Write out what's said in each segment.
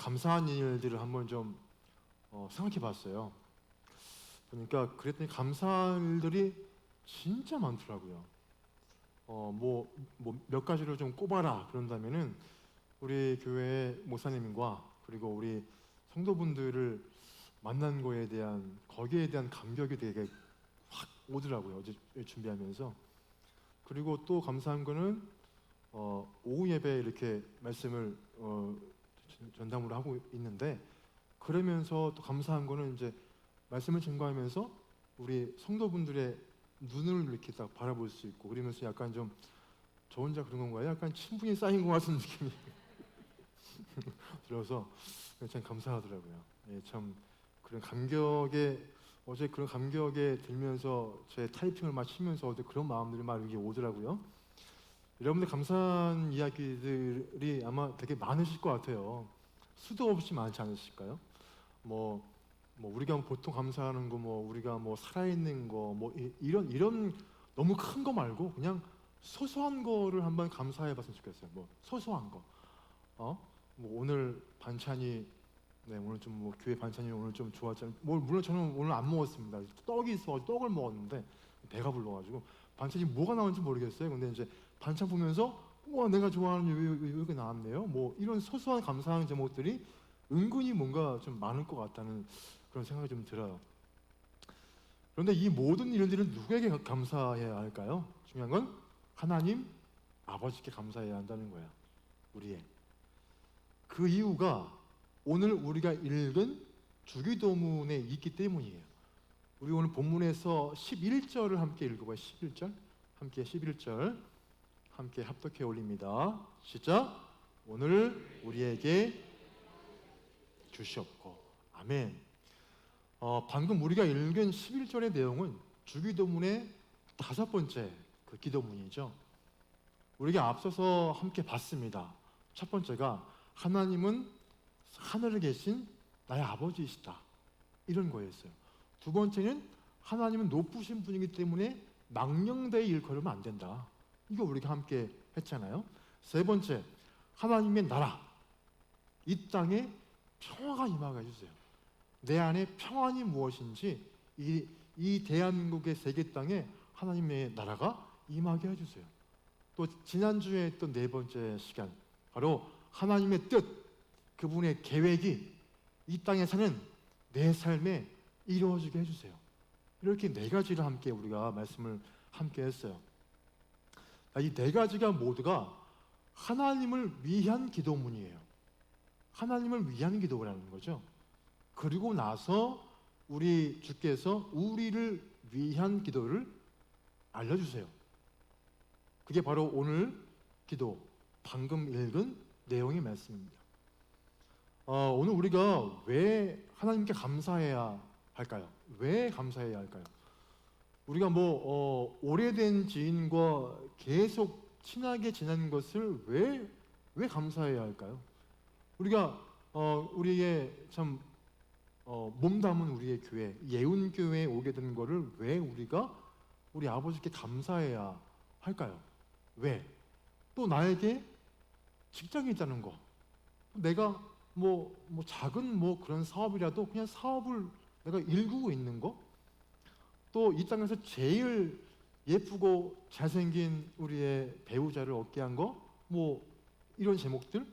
감사한 일들을 한번 좀 생각해 봤어요. 그러니까 그랬더니 감사한 일들이 진짜 많더라고요. 몇 가지를 좀 꼽아라 그런다면은 우리 교회 목사님과 그리고 우리 성도분들을 만난 거에 대한 거기에 대한 감격이 되게 확 오더라고요. 어제 준비하면서. 그리고 또 감사한 거는 오후 예배 이렇게 말씀을 전담으로 하고 있는데 그러면서 또 감사한 거는 이제 말씀을 증거하면서 우리 성도분들의 눈을 이렇게 딱 바라볼 수 있고 그러면서 약간 좀 저 혼자 그런 건가요? 약간 친분이 쌓인 것 같은 느낌이 들어서 참 감사하더라고요. 예, 참 그런 감격에 어제 그런 감격에 들면서 제 타이핑을 막 치면서 어제 그런 마음들이 막 이렇게 오더라고요. 여러분들 감사한 이야기들이 아마 되게 많으실 것 같아요. 수도 없이 많지 않으실까요? 우리가 보통 감사하는 거, 우리가 살아있는 거, 이런 너무 큰 거 말고 그냥 소소한 거를 한번 감사해봤으면 좋겠어요. 소소한 거. 오늘 반찬이 오늘 좀 교회 반찬이 오늘 좀 좋았잖아요. 물론 저는 오늘 안 먹었습니다. 떡이 있어 떡을 먹었는데 배가 불러가지고 반찬이 뭐가 나온지 모르겠어요. 근데 이제 반찬 보면서 와 내가 좋아하는 게 이렇게 나왔네요. 이런 소소한 감사한 제목들이 은근히 뭔가 좀 많을 것 같다는 그런 생각이 좀 들어요. 그런데 이 모든 일들은 누구에게 감사해야 할까요? 중요한 건 하나님 아버지께 감사해야 한다는 거예요. 우리의. 그 이유가 오늘 우리가 읽은 주기도문에 있기 때문이에요. 우리 오늘 본문에서 11절을 함께 읽어봐요. 11절. 함께 11절 함께 합독해 올립니다. 시작. 오늘 우리에게 주시옵고. 아멘. 방금 우리가 읽은 11절의 내용은 주기도문의 5번째 그 기도문이죠. 우리가 앞서서 함께 봤습니다. 첫 번째가 하나님은 하늘에 계신 나의 아버지이시다. 이런 거였어요. 두 번째는 하나님은 높으신 분이기 때문에 망령되이 일컬으면 안 된다. 이거 우리가 함께 했잖아요. 세 번째, 하나님의 나라. 이 땅에 평화가 임하게 해주세요. 내 안에 평안이 무엇인지 이 대한민국의 세계 땅에 하나님의 나라가 임하게 해주세요. 또 지난주에 했던 네 번째 시간 바로 하나님의 뜻, 그분의 계획이 이 땅에 사는 내 삶에 이루어지게 해주세요. 이렇게 네 가지를 함께 우리가 말씀을 함께 했어요. 이 네 가지가 모두가 하나님을 위한 기도문이에요. 하나님을 위한 기도라는 거죠. 그리고 나서 우리 주께서 우리를 위한 기도를 알려주세요. 그게 바로 오늘 기도, 방금 읽은 내용의 말씀입니다. 오늘 우리가 왜 하나님께 감사해야 할까요? 왜 감사해야 할까요? 우리가 오래된 지인과 계속 친하게 지낸 것을 왜 감사해야 할까요? 우리가 우리의 참 몸담은 우리의 교회, 예운교회에 오게 된 거를 왜 우리가 우리 아버지께 감사해야 할까요? 왜? 또 나에게 직장이 있다는 거, 내가 작은 그런 사업이라도 그냥 사업을 내가 일구고 있는 거, 또 이 땅에서 제일 예쁘고 잘생긴 우리의 배우자를 얻게 한 거, 이런 제목들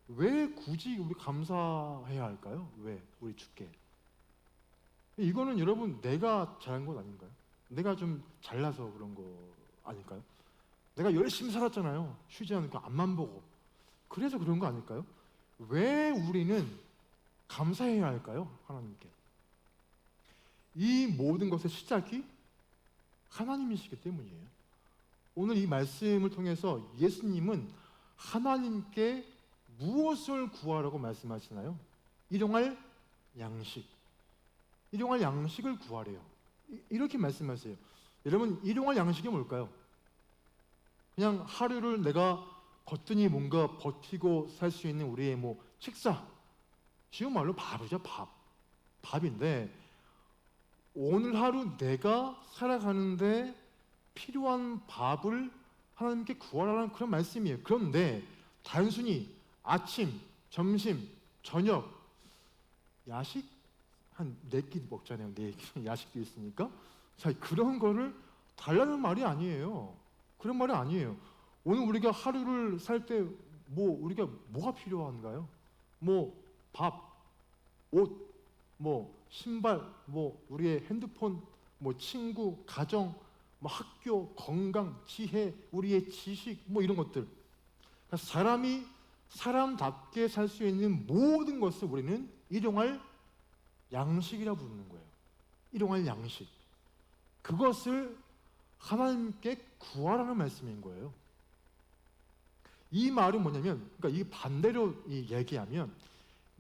왜 굳이 우리 감사해야 할까요? 왜 우리 주께? 이거는 여러분 내가 잘한 것 아닌가요? 내가 좀 잘나서 그런 거 아닐까요? 내가 열심히 살았잖아요. 쉬지 않고 앞만 보고. 그래서 그런 거 아닐까요? 왜 우리는 감사해야 할까요? 하나님께. 이 모든 것의 시작이 하나님이시기 때문이에요. 오늘 이 말씀을 통해서 예수님은 하나님께 무엇을 구하라고 말씀하시나요? 일용할 양식. 일용할 양식을 구하래요. 이렇게 말씀하세요. 여러분, 일용할 양식이 뭘까요? 그냥 하루를 내가 거뜬히 뭔가 버티고 살 수 있는 우리의 식사. 쉬운 말로 밥이죠, 밥. 밥인데 오늘 하루 내가 살아가는데 필요한 밥을 하나님께 구하라는 그런 말씀이에요. 그런데 단순히 아침, 점심, 저녁 야식 한 4끼 먹잖아요. 4끼 야식도 있으니까. 자, 그런 거를 달라는 말이 아니에요. 그런 말이 아니에요. 오늘 우리가 하루를 살 때 뭐 우리가 뭐가 필요한가요? 뭐 밥, 옷, 뭐 신발, 뭐 우리의 핸드폰, 뭐 친구, 가정, 뭐 학교, 건강, 지혜, 우리의 지식, 뭐 이런 것들. 그러니까 사람이 사람답게 살 수 있는 모든 것을 우리는 일용할 양식이라 부르는 거예요. 일용할 양식. 그것을 하나님께 구하라는 말씀인 거예요. 이 말은 뭐냐면, 그러니까 이 반대로 얘기하면,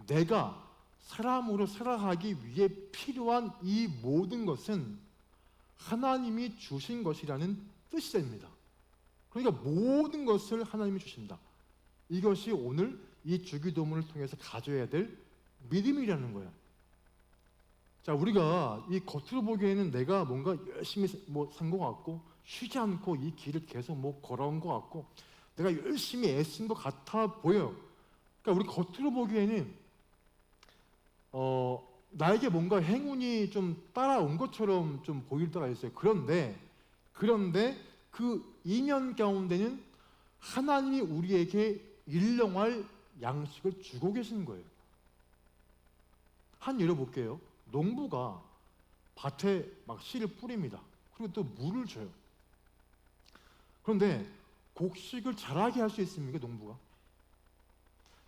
내가 사람으로 살아가기 위해 필요한 이 모든 것은 하나님이 주신 것이라는 뜻이 됩니다. 그러니까 모든 것을 하나님이 주신다. 이것이 오늘 이 주기도문을 통해서 가져야 될 믿음이라는 거예요. 자, 우리가 이 겉으로 보기에는 내가 뭔가 열심히 산 것 같고, 쉬지 않고 이 길을 계속 걸어온 것 같고, 내가 열심히 애쓴 것 같아 보여요. 그러니까 우리 겉으로 보기에는 나에게 뭔가 행운이 좀 따라온 것처럼 좀 보일 때가 있어요. 그런데 그 이면 가운데는 하나님이 우리에게 일용할 양식을 주고 계시는 거예요. 한 예로 볼게요. 농부가 밭에 막 씨를 뿌립니다. 그리고 또 물을 줘요. 그런데 곡식을 자라게 할 수 있습니까, 농부가?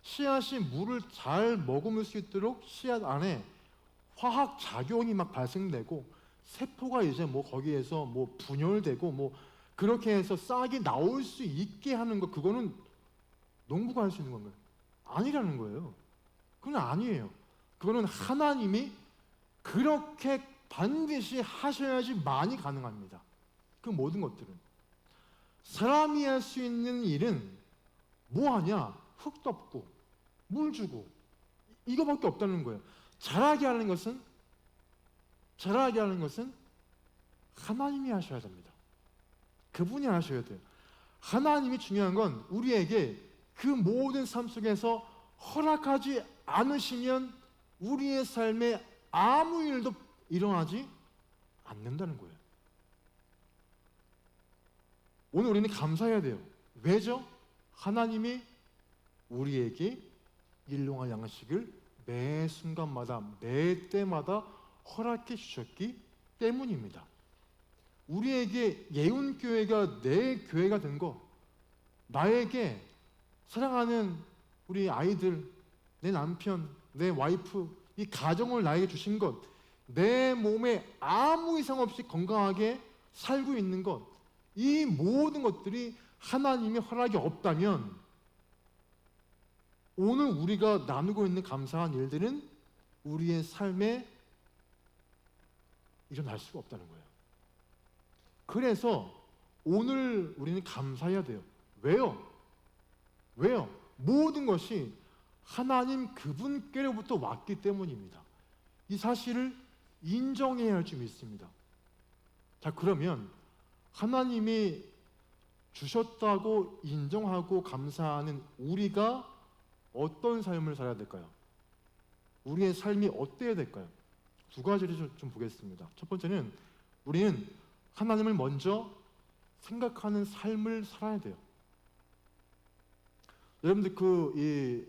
씨앗이 물을 잘 머금을 수 있도록 씨앗 안에 화학 작용이 막 발생되고 세포가 이제 거기에서 분열되고 그렇게 해서 싹이 나올 수 있게 하는 거, 그거는 농부가 할 수 있는 건가요? 아니라는 거예요. 그건 아니에요. 그거는 하나님이 그렇게 반드시 하셔야지 많이 가능합니다. 그 모든 것들은. 사람이 할 수 있는 일은 뭐하냐? 흙 덮고 물 주고 이거밖에 없다는 거예요. 자라게 하는 것은 하나님이 하셔야 됩니다. 그분이 하셔야 돼요. 하나님이 중요한 건 우리에게 그 모든 삶 속에서 허락하지 않으시면 우리의 삶에 아무 일도 일어나지 않는다는 거예요. 오늘 우리는 감사해야 돼요. 왜죠? 하나님이 우리에게 일용할 양식을 매 순간마다, 매 때마다 허락해 주셨기 때문입니다. 우리에게 예운교회가 내 교회가 된 거, 나에게 사랑하는 우리 아이들, 내 남편, 내 와이프, 이 가정을 나에게 주신 것, 내 몸에 아무 이상 없이 건강하게 살고 있는 것, 이 모든 것들이 하나님의 허락이 없다면 오늘 우리가 나누고 있는 감사한 일들은 우리의 삶에 일어날 수가 없다는 거예요. 그래서 오늘 우리는 감사해야 돼요. 왜요? 모든 것이 하나님 그분께로부터 왔기 때문입니다. 이 사실을 인정해야 할 줄 믿습니다. 자, 그러면 하나님이 주셨다고 인정하고 감사하는 우리가 어떤 삶을 살아야 될까요? 우리의 삶이 어때야 될까요? 두 가지를 좀 보겠습니다. 첫 번째는 우리는 하나님을 먼저 생각하는 삶을 살아야 돼요. 여러분들 이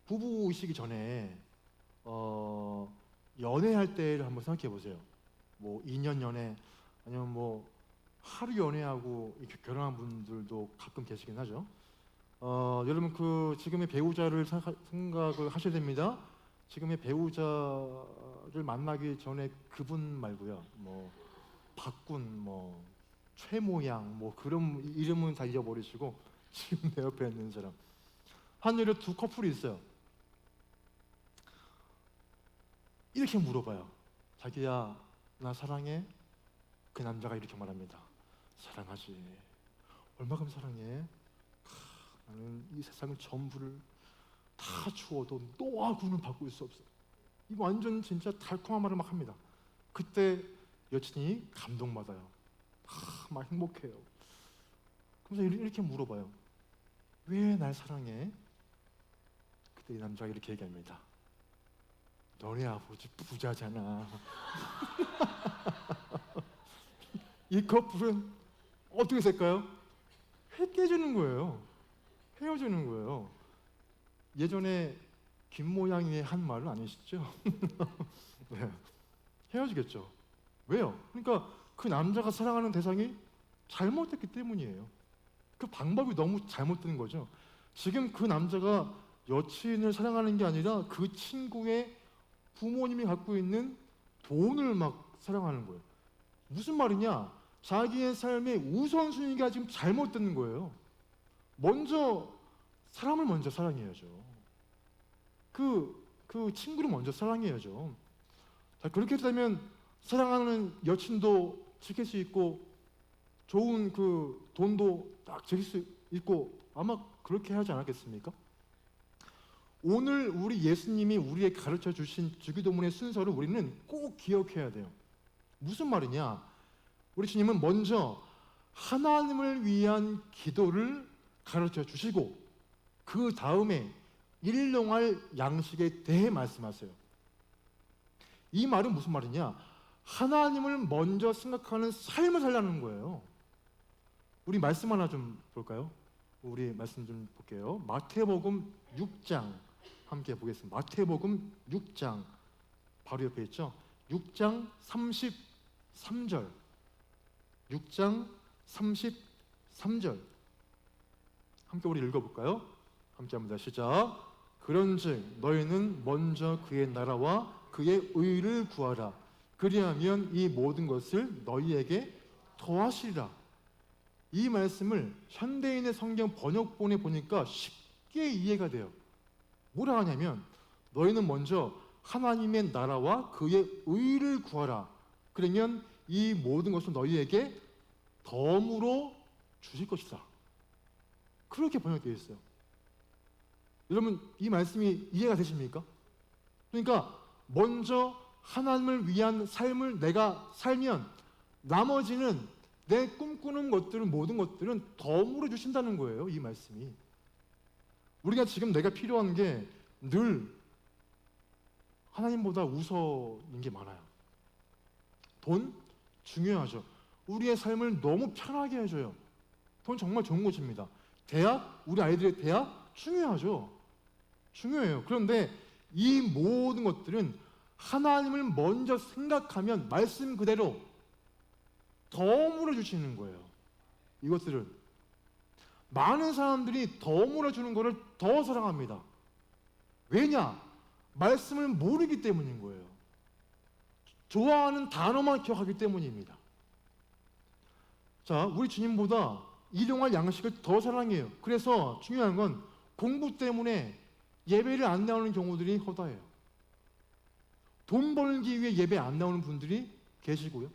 부부이시기 전에 연애할 때를 한번 생각해 보세요. 2년 연애 아니면 하루 연애하고 이렇게 결혼한 분들도 가끔 계시긴 하죠. 여러분 지금의 배우자를 생각을 하셔야 됩니다. 지금의 배우자를 만나기 전에 그분 말고요. 박군, 최모양, 그런 이름은 다 잊어버리시고 지금 내 옆에 있는 사람. 한일에 두 커플이 있어요. 이렇게 물어봐요. 자기야, 나 사랑해? 그 남자가 이렇게 말합니다. 사랑하지. 얼마큼 사랑해? 나는 이 세상을 전부를 다 주어도 너하고는 바꿀 수 없어. 이 완전 진짜 달콤한 말을 막 합니다. 그때 여친이 감동받아요. 막 행복해요. 그래서 이렇게 물어봐요. 왜 날 사랑해? 그때 이 남자가 이렇게 얘기합니다. 너네 아버지 부자잖아. 이 커플은 어떻게 될까요? 깨지는 거예요. 헤어지는 거예요. 예전에 김모양이의 한 말은 아니시죠? 네. 헤어지겠죠. 왜요? 그러니까 그 남자가 사랑하는 대상이 잘못됐기 때문이에요. 그 방법이 너무 잘못된 거죠. 지금 그 남자가 여친을 사랑하는 게 아니라 그 친구의 부모님이 갖고 있는 돈을 막 사랑하는 거예요. 무슨 말이냐? 자기의 삶의 우선순위가 지금 잘못된 거예요. 먼저 사람을 먼저 사랑해야죠. 그 친구를 먼저 사랑해야죠. 자, 그렇게 되면 사랑하는 여친도 지킬 수 있고 좋은 그 돈도 딱 지킬 수 있고 아마 그렇게 하지 않았겠습니까? 오늘 우리 예수님이 우리에게 가르쳐 주신 주기도문의 순서를 우리는 꼭 기억해야 돼요. 무슨 말이냐? 우리 주님은 먼저 하나님을 위한 기도를 가르쳐 주시고 그 다음에 일용할 양식에 대해 말씀하세요. 이 말은 무슨 말이냐? 하나님을 먼저 생각하는 삶을 살라는 거예요. 우리 말씀 하나 좀 볼까요? 우리 말씀 좀 볼게요. 마태복음 6장 함께 보겠습니다. 마태복음 6장 바로 옆에 있죠? 6장 33절 6장 33절 함께 우리 읽어볼까요? 함께 합니다. 시작. 그런즉 너희는 먼저 그의 나라와 그의 의를 구하라. 그리하면 이 모든 것을 너희에게 더하시리라. 이 말씀을 현대인의 성경 번역본에 보니까 쉽게 이해가 돼요. 뭐라 하냐면 너희는 먼저 하나님의 나라와 그의 의를 구하라. 그러면 이 모든 것을 너희에게 덤으로 주실 것이다. 그렇게 번역되어 있어요. 여러분 이 말씀이 이해가 되십니까? 그러니까 먼저 하나님을 위한 삶을 내가 살면 나머지는 내 꿈꾸는 것들은 모든 것들은 덤으로 주신다는 거예요. 이 말씀이. 우리가 지금 내가 필요한 게 늘 하나님보다 우선인 게 많아요. 돈 중요하죠. 우리의 삶을 너무 편하게 해줘요. 돈 정말 좋은 것입니다. 대학, 우리 아이들의 대학 중요하죠. 중요해요. 그런데 이 모든 것들은 하나님을 먼저 생각하면 말씀 그대로 덤으로 주시는 거예요. 이것들은 많은 사람들이 덤으로 주는 것을 더 사랑합니다. 왜냐? 말씀을 모르기 때문인 거예요. 좋아하는 단어만 기억하기 때문입니다. 자, 우리 주님보다 일용할 양식을 더 사랑해요. 그래서 중요한 건 공부 때문에 예배를 안 나오는 경우들이 허다해요. 돈 벌기 위해 예배 안 나오는 분들이 계시고요.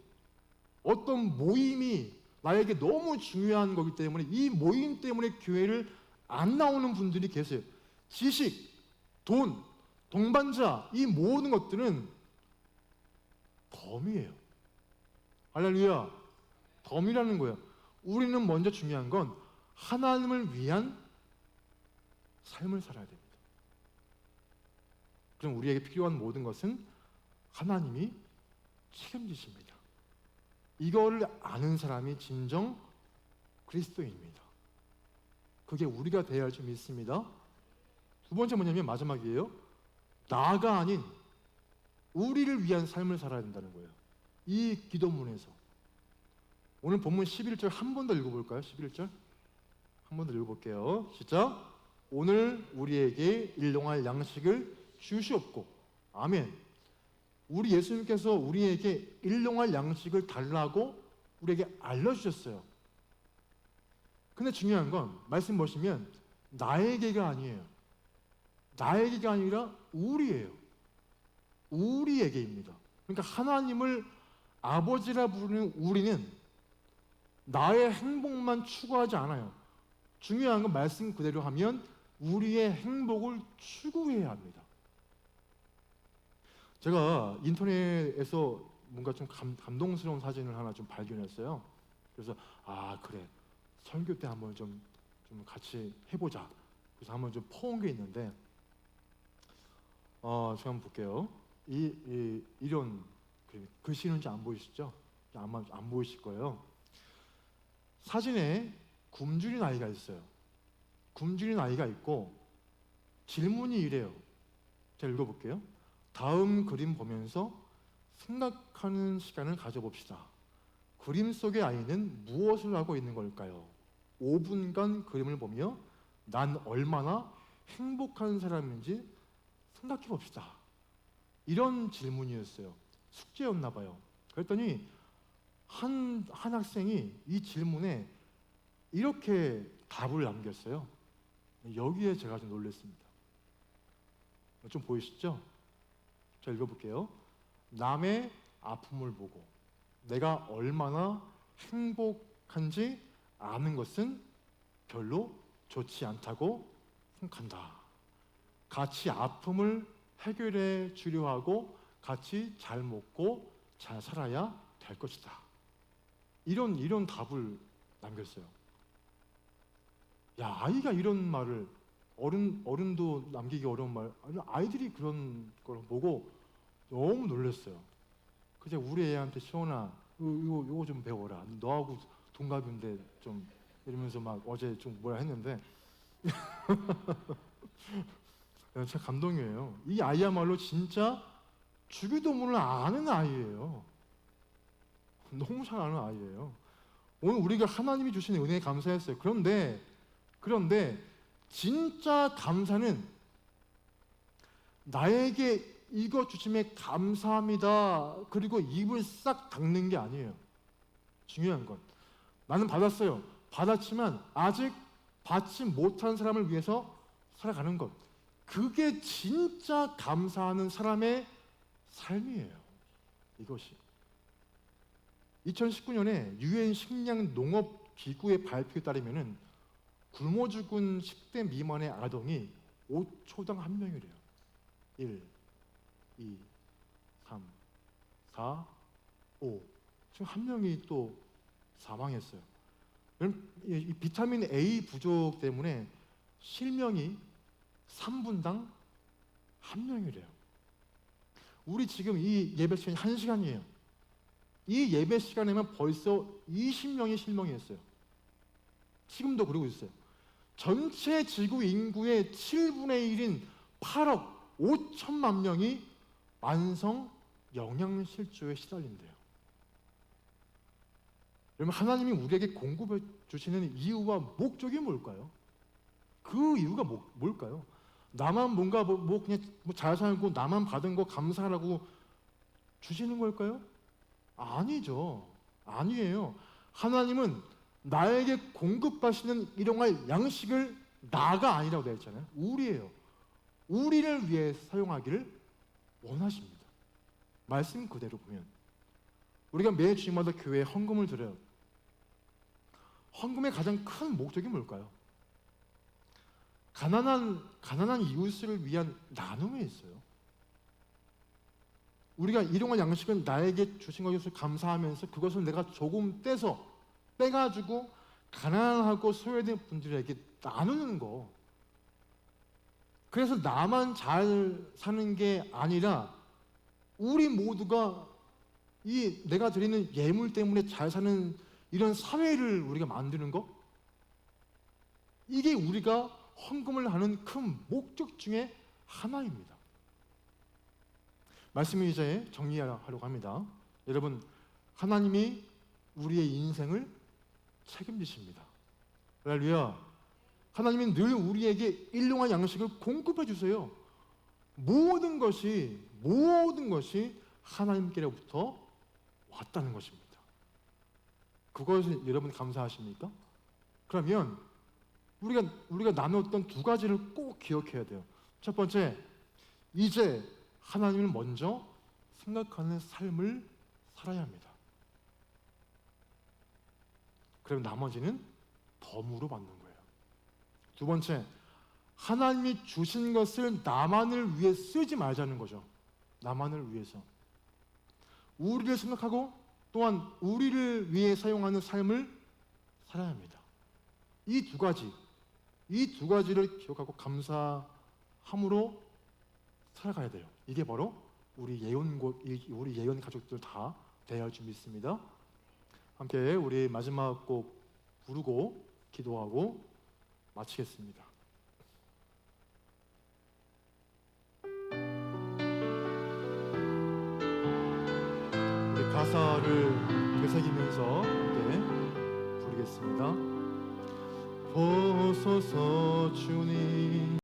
어떤 모임이 나에게 너무 중요한 거기 때문에 이 모임 때문에 교회를 안 나오는 분들이 계세요. 지식, 돈, 동반자 이 모든 것들은 덤이에요. 할렐루야. 덤이라는 거예요. 우리는 먼저 중요한 건 하나님을 위한 삶을 살아야 됩니다. 그럼 우리에게 필요한 모든 것은 하나님이 책임지십니다. 이거를 아는 사람이 진정 그리스도인입니다. 그게 우리가 되어야 할 줄 믿습니다. 두 번째 뭐냐면 마지막이에요. 나가 아닌 우리를 위한 삶을 살아야 된다는 거예요. 이 기도문에서 오늘 본문 11절 한 번 더 읽어볼까요? 11절 한 번 더 읽어볼게요. 시작. 오늘 우리에게 일용할 양식을 주시옵고. 아멘. 우리 예수님께서 우리에게 일용할 양식을 달라고 우리에게 알려주셨어요. 근데 중요한 건 말씀 보시면 나에게가 아니에요. 나에게가 아니라 우리예요. 우리에게입니다. 그러니까 하나님을 아버지라 부르는 우리는 나의 행복만 추구하지 않아요. 중요한 건 말씀 그대로 하면 우리의 행복을 추구해야 합니다. 제가 인터넷에서 뭔가 좀 감동스러운 사진을 하나 좀 발견했어요. 그래서 그래 설교 때 한번 좀 같이 해보자. 그래서 한번 좀 퍼온 게 있는데 제가 한번 볼게요. 이런 글씨는 안 보이시죠? 아마 안 보이실 거예요. 사진에 굶주린 아이가 있어요. 굶주린 아이가 있고 질문이 이래요. 제가 읽어볼게요. 다음 그림 보면서 생각하는 시간을 가져봅시다. 그림 속의 아이는 무엇을 하고 있는 걸까요? 5분간 그림을 보며 난 얼마나 행복한 사람인지 생각해 봅시다. 이런 질문이었어요. 숙제였나 봐요. 그랬더니 한 학생이 이 질문에 이렇게 답을 남겼어요. 여기에 제가 좀 놀랐습니다. 좀 보이시죠? 자, 읽어볼게요. 남의 아픔을 보고 내가 얼마나 행복한지 아는 것은 별로 좋지 않다고 생각한다. 같이 아픔을 해결해 주려 하고 같이 잘 먹고 잘 살아야 될 것이다. 이런 답을 남겼어요. 야, 아이가 이런 말을 어른도 남기기 어려운 말, 아이들이 그런 걸 보고 너무 놀랐어요. 그래서 우리 애한테 시원아, 이거 좀 배워라. 너하고 동갑인데 좀 이러면서 막 어제 좀 뭐라 했는데 참 감동이에요. 이 아이야말로 진짜 주기도문을 아는 아이예요. 너무 잘 아는 아이예요. 오늘 우리가 하나님이 주신 은혜에 감사했어요. 그런데 진짜 감사는 나에게 이거 주심에 감사합니다. 그리고 입을 싹 닫는 게 아니에요. 중요한 건 나는 받았어요. 받았지만 아직 받지 못한 사람을 위해서 살아가는 것. 그게 진짜 감사하는 사람의 삶이에요. 이것이 2019년에 유엔 식량 농업 기구의 발표에 따르면은 굶어 죽은 10대 미만의 아동이 5초당 1명이래요. 1, 2, 3, 4, 5. 지금 1명이 또 사망했어요. 이 비타민 A 부족 때문에 실명이 3분당 1명이래요. 우리 지금 이 예배 시간이 1시간이에요. 이 예배 시간에만 벌써 20명이 실명했어요. 지금도 그러고 있어요. 전체 지구 인구의 7분의 1인 8억 5천만 명이 만성 영양실조에 시달린대요. 여러분, 하나님이 우리에게 공급해 주시는 이유와 목적이 뭘까요? 그 이유가 뭘까요? 나만 뭔가 그냥 잘 살고 나만 받은 거 감사하라고 주시는 걸까요? 아니죠. 아니에요. 하나님은 나에게 공급하시는 일용할 양식을 나가 아니라고 되어 있잖아요. 우리예요. 우리를 위해 사용하기를 원하십니다. 말씀 그대로 보면 우리가 매 주마다 교회에 헌금을 드려요. 헌금의 가장 큰 목적이 뭘까요? 가난한 이웃을 위한 나눔에 있어요. 우리가 일용할 양식은 나에게 주신 것을 감사하면서 그것을 내가 조금 빼가지고 가난하고 소외된 분들에게 나누는 거. 그래서 나만 잘 사는 게 아니라 우리 모두가 이 내가 드리는 예물 때문에 잘 사는 이런 사회를 우리가 만드는 거. 이게 우리가 헌금을 하는 큰 목적 중에 하나입니다. 말씀을 이제 정리하려고 합니다. 여러분, 하나님이 우리의 인생을 책임지십니다. 할렐루야. 하나님은 늘 우리에게 일용할 양식을 공급해 주세요. 모든 것이 하나님께로부터 왔다는 것입니다. 그것을 여러분 감사하십니까? 그러면 우리가 나눴던 두 가지를 꼭 기억해야 돼요. 첫 번째, 이제 하나님을 먼저 생각하는 삶을 살아야 합니다. 그럼 나머지는 덤으로 받는 거예요. 두 번째, 하나님이 주신 것을 나만을 위해 쓰지 말자는 거죠. 나만을 위해서. 우리를 생각하고 또한 우리를 위해 사용하는 삶을 살아야 합니다. 이 두 가지를 기억하고 감사함으로 살아가야 돼요. 이게 바로 우리 예언 가족들 다 되어야 줄 믿습니다. 함께 우리 마지막 곡 부르고 기도하고 마치겠습니다. 우리 가사를 되새기면서 함께 부르겠습니다. 보소서 주님